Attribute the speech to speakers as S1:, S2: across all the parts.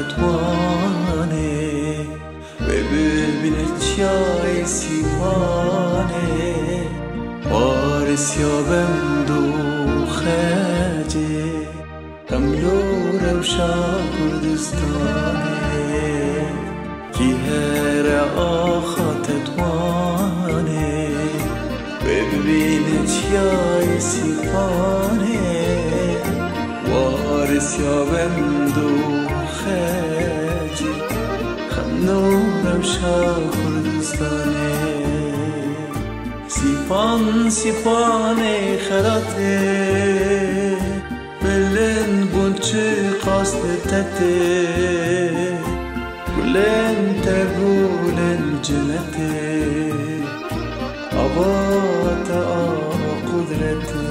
S1: تتوانه ببین چای سیوانه وارس یابم دو خجه هم یور وشا کردستانه کی هر آخا تتوانه ببین چای سیوانه وارس یابم دو خجه هم نورم شا کردستانه سیپان خراته بلن بونچه قاست تته گلن تگولن جنته آبات آبا قدرته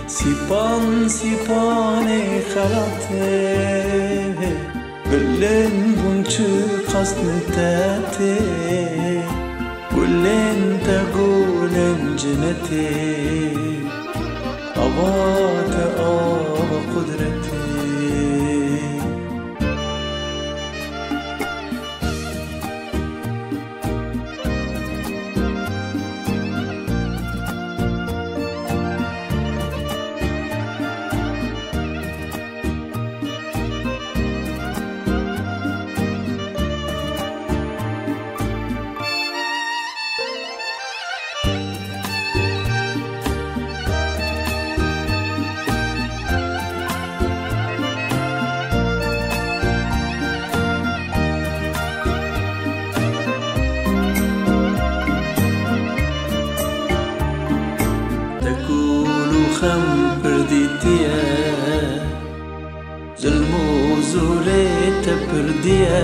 S1: سیپان خراته بلن بونچه قاست تته قولن تقولن جنتي أبات آب قدرتي خم پردیتیه ظلم و زولیت پردیه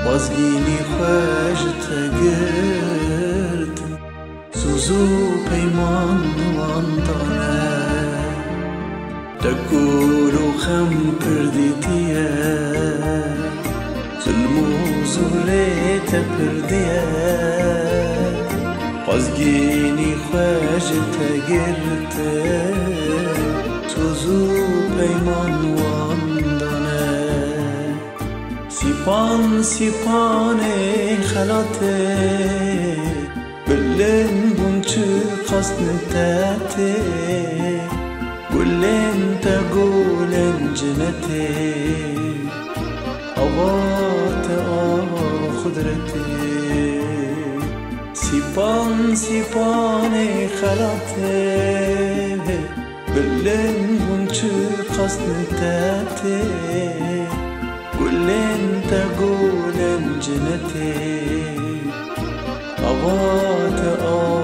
S1: بازگینی خوش تگرد سوزو پیمان واندانه تکول و خم پردیتیه ظلم و زولیت پردیه بازگینی خوش تگرده توزو پیمان واندانه سیپان خلاته بلن بونچه قصد نتاته گلن تگولن جنته آبات آبا خدرته سیپان خلاته بلن بونچه قصد نتاته گلن تگولن جنته آبات آب